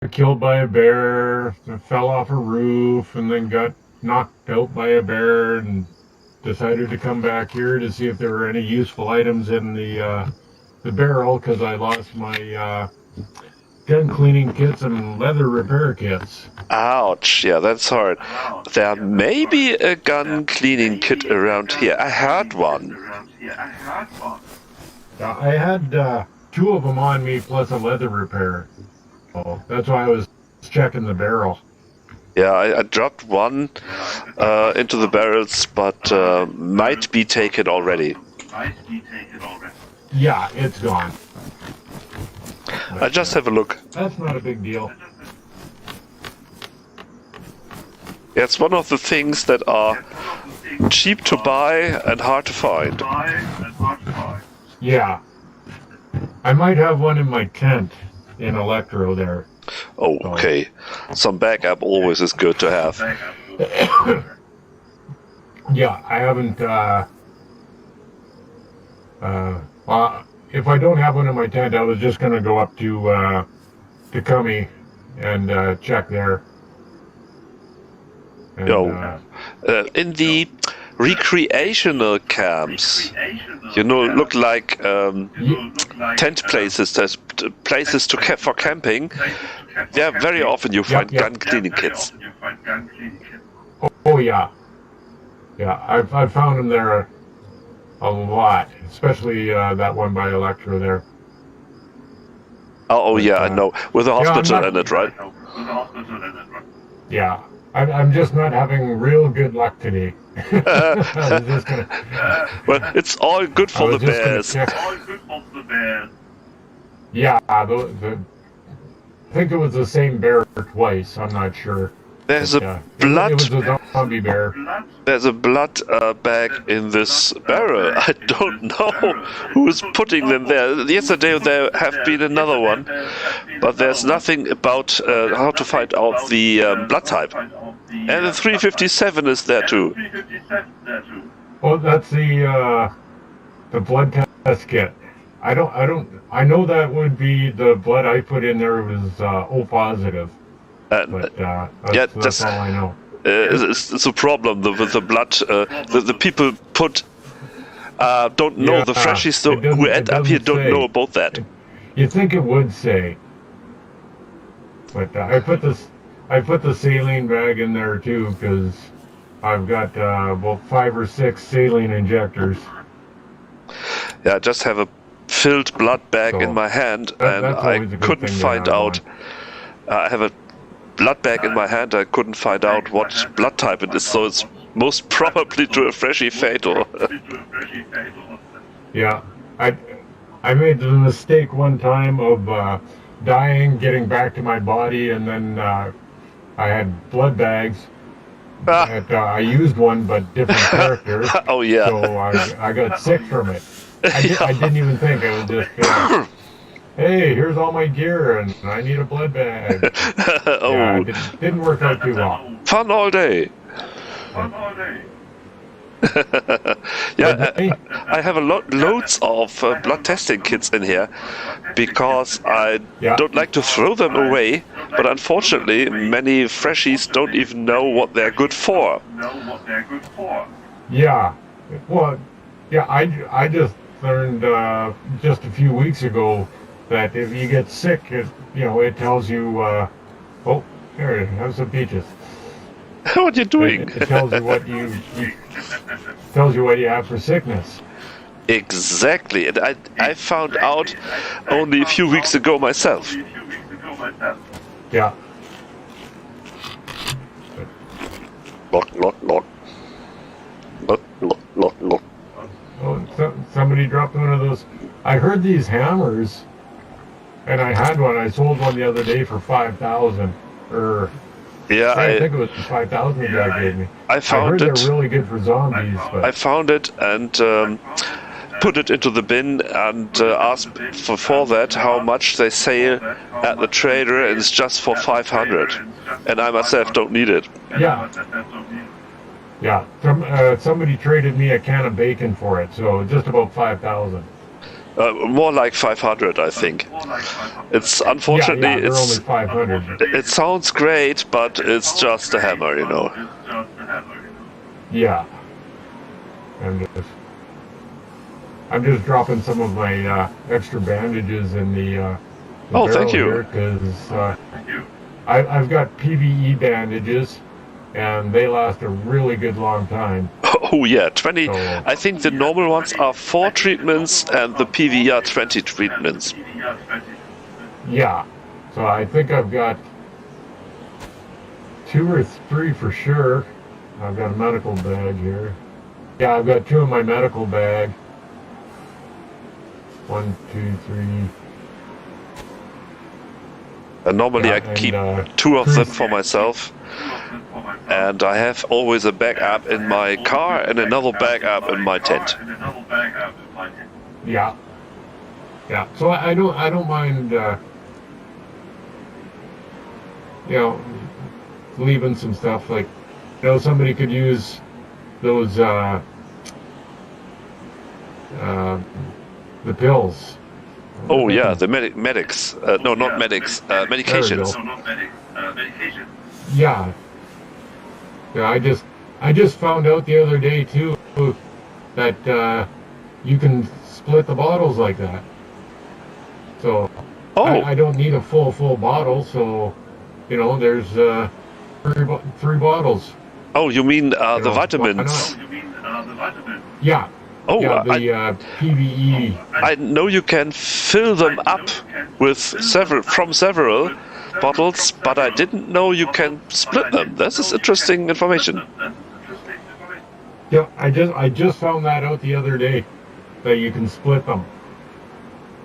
killed by a bear, fell off a roof, and then got knocked out by a bear, and decided to come back here to see if there were any useful items in the barrel because I lost my gun cleaning kits and leather repair kits. Ouch, yeah, that's hard. There may be a gun cleaning kit around here. I heard one. I had two of them on me plus a leather repair. So that's why I was checking the barrel. Yeah, I dropped one into the barrels, but might be taken already. Yeah, it's gone. I just have a look. That's not a big deal. Yeah, it's one of the things that are cheap to buy and hard to find. Yeah. I might have one in my tent in Electro there. Oh, okay. Some backup always is good to have. Yeah, I haven't, if I don't have one in my tent, I was just going to go up to Cummy and check there. And, in the recreational camps, look like tent places, there's places for camping. Yeah, very often you find gun cleaning kits. Oh yeah. Yeah, I've found them there a lot, especially that one by Electro there. Oh yeah, I know. With a hospital in it, right? Yeah. I'm just not having real good luck today. Well, it's all good for the bears. Yeah, I think it was the same bear twice. I'm not sure. There's a blood. It was a zombie bear. There's a blood bag in this barrel. I don't know who's putting them there. Yesterday there have been another one, but there's nothing about how to find out the blood type. And the 357 is there too. Oh, that's the blood test kit. I know that would be the blood I put in there was O positive. But that's all I know. It's a problem with the blood. The people don't know, the freshies who end up here don't know about that. You'd think it would say. But I put the saline bag in there too because I've got about 5 or 6 saline injectors. Yeah, I just have a filled blood bag in my hand, and I couldn't find out. I have a blood bag in my hand. I couldn't find out what blood type it is, so it's most probably to a freshie fatal. Yeah, I made the mistake one time of dying, getting back to my body, and then I had blood bags. I used one, but different character. Oh yeah. So I got sick from it. I didn't even think. I was just, hey, here's all my gear, and I need a blood bag. Oh. Yeah, it didn't work out too well. Fun all day. Yeah, I have loads of blood testing kits in here because I don't like to throw them away, but unfortunately many freshies don't even know what they're good for. Yeah, well, yeah, I just learned just a few weeks ago that if you get sick, it tells you, oh, here, have some peaches. What are you doing? It tells you what tells you what you have for sickness. Exactly, and I found out only a few weeks ago myself. Yeah. Lock. Oh, somebody dropped one of those. I heard these hammers, and I had one. I sold one the other day for 5,000. Yeah, I think it was 5,000 the guy gave me. I found it. They're really good for zombies. But I found it and put it into the bin and asked for that how much they sell at the trader, and it's just for 500. And I myself don't need it. Yeah. Yeah. Somebody traded me a can of bacon for it, so just about 5,000. More like 500, I think. It's unfortunately Yeah, they're it's only 500. it sounds great, but it's just a hammer, you know. Yeah. I'm just dropping some of my extra bandages in the Oh, thank you. because I've got PVE bandages, and they last a really good long time. Oh yeah, 20. So, I think the normal ones are 4 treatments, and the PV are 20 treatments. yeah. So I think I've got 2 or 3 for sure. I've got a medical bag here. Yeah, I've got 2 in my medical bag. 1, 2, 3. And normally Yeah, I keep 2 of them for myself. And I have always a backup in my car and another backup in my tent. Yeah. Yeah. So I don't mind leaving some stuff, like, somebody could use those the pills. Oh yeah, the medics. No, not medics. Medications. Yeah. Yeah, I just found out the other day too that you can split the bottles like that. So Oh, I don't need a full bottle, so there's 3 bottles. oh, you mean the Why vitamins? not? Yeah. Oh, Yeah, the PVE. I know you can fill them up with several bottles, but I didn't know you can split them. This is interesting information. Yeah, I just found that out the other day, that you can split them.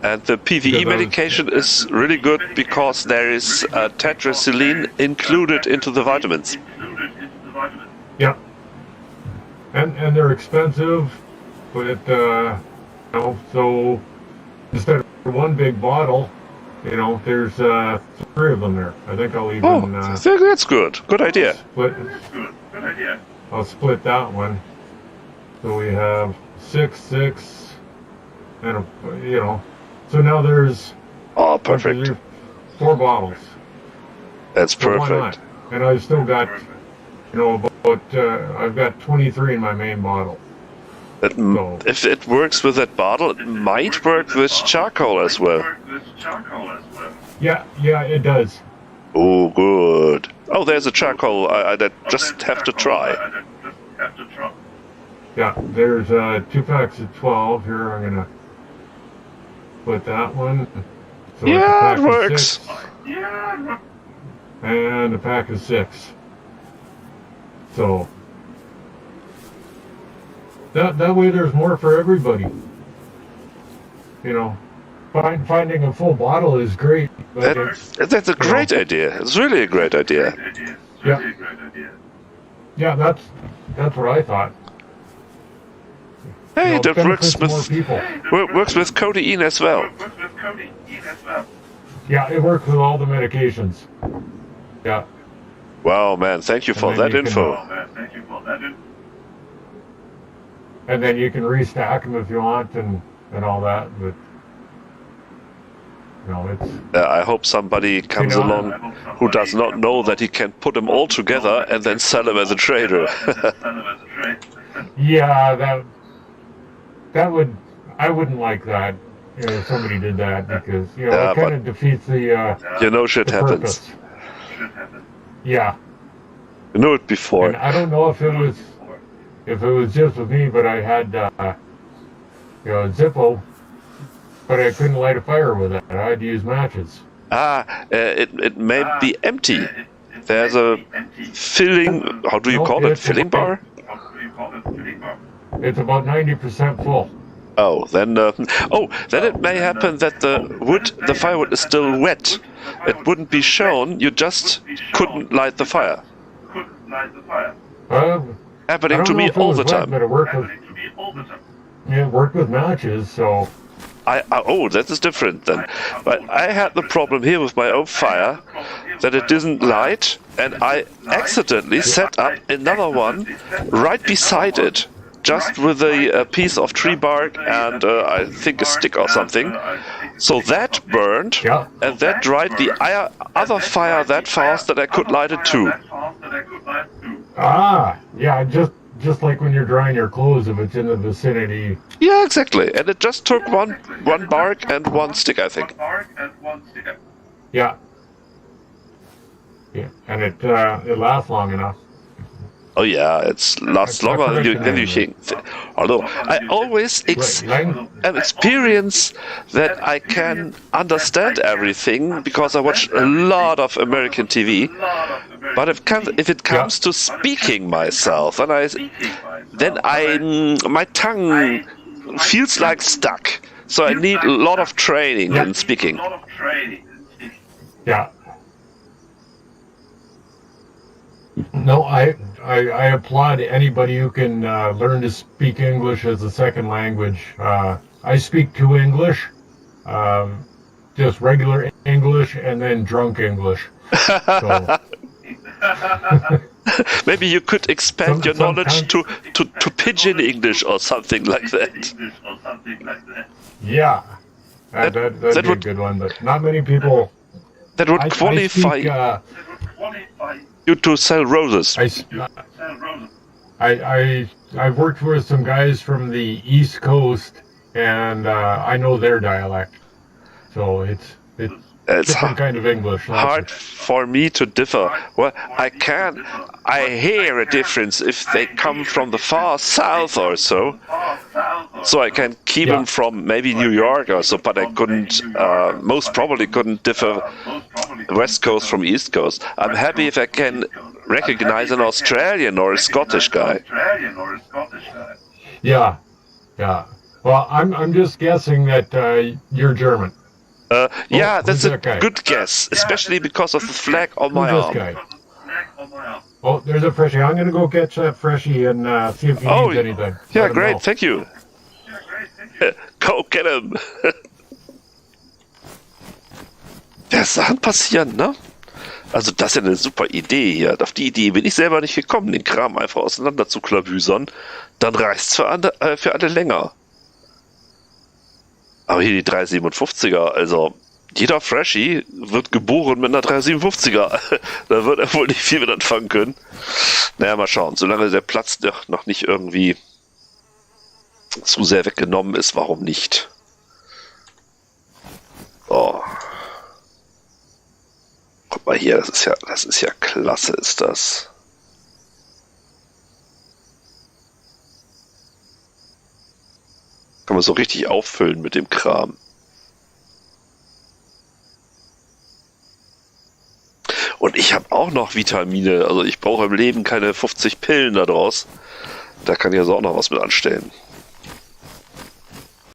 And the PVE medication is really good because there is tetracycline included into the vitamins. Yeah. And they're expensive, but so instead of 1 big bottle, there's 3 of them there. I think I'll even Oh, that's good. Good idea. I'll split that one. So we have 6, and so now there's Oh, perfect. 4 bottles. That's So why perfect. not? And I've still got I've got 23 in my main bottle. If it works with that bottle, it might work with charcoal as well. Yeah, it does. Oh, good. Oh, there's a charcoal. I just have to try. Yeah, there's 2 packs of 12 here. I'm gonna put that one. So it's a Yeah, pack it of works. 6, and a pack of 6. So that way there's more for everybody. Finding a full bottle is great, but That's a great idea. It's really a great idea. yeah, that's what I thought. Hey, that benefits works more people. works with codeine as well. Yeah, it works with all the medications. Yeah. Wow, man! Thank you for And then that info. And then you can restack them if you want, and all that. But it's I hope somebody comes along who does not know that he can put them all together and then sell them as a trader. yeah, I wouldn't like that. If somebody did that, because Yeah, it kind of defeats the Shit the happens. purpose. Yeah, You know it before. and I don't know if it was just with me, but I had Zippo, but I couldn't light a fire with it. I had to use matches. It may be empty. There's a filling. How do you call it? Filling bar? It's about 90% full. Oh, then it may happen that the firewood is still wet. It wouldn't be shown. You just couldn't light the fire. Happening to me all the time. But it worked with matches, so. That is different then. But I had the problem here with my own fire that it didn't light, and I accidentally set up another one right beside it, just with a piece of tree bark and I think a stick or something. So that burned, Yeah. and that dried the other fire that fast that I could light it too. Ah, yeah, just like when you're drying your clothes, if it's in the vicinity. Yeah, exactly. And it just took one bark and one stick, I think. Yeah. Yeah, and it lasts long enough. Oh yeah, it lasts longer than you think. Although I always have experience that I can understand everything because I watch a lot of American TV. But if it comes to speaking myself, then my tongue feels like stuck. So I need a lot of training in speaking. Yeah. No, I applaud anybody who can learn to speak English as a second language. I speak two English, just regular English and then drunk English. So. Maybe you could expand your knowledge to Pidgin English or something like that. Yeah, that'd be a good one, but not many people. That would qualify you to sell roses. I've worked with some guys from the East Coast, and I know their dialect, so it's different kind of English. Hard for me to differ. Well, I hear a difference if they come from the far south or so. So I can keep them from maybe New York or so, but I couldn't, most probably couldn't differ West Coast from East Coast. I'm happy if I can recognize an Australian or a Scottish guy. Yeah. Well, I'm just guessing that you're German. Yeah, that's a good guess, especially because of the flag on my arm. This guy? Oh, there's a freshie. I'm going to go catch that freshie and see if he needs anything. Yeah, great, thank you. Go get him. Der Sachen passieren, ne? Also das ist ja eine super Idee hier. Auf die Idee bin ich selber nicht gekommen, den Kram einfach auseinander zu klabüsern. Dann reicht's für alle länger. Aber hier die 357er, also jeder Freshie wird geboren mit einer 357er. Da wird er wohl nicht viel mit anfangen können. Naja, mal schauen. Solange der Platz noch nicht irgendwie zu sehr weggenommen ist, warum nicht? Oh. Guck mal hier, das ist ja klasse, ist das. Kann man so richtig auffüllen mit dem Kram. Und ich habe auch noch Vitamine. Also ich brauche im Leben keine 50 Pillen da draus. Da kann ich also auch noch was mit anstellen.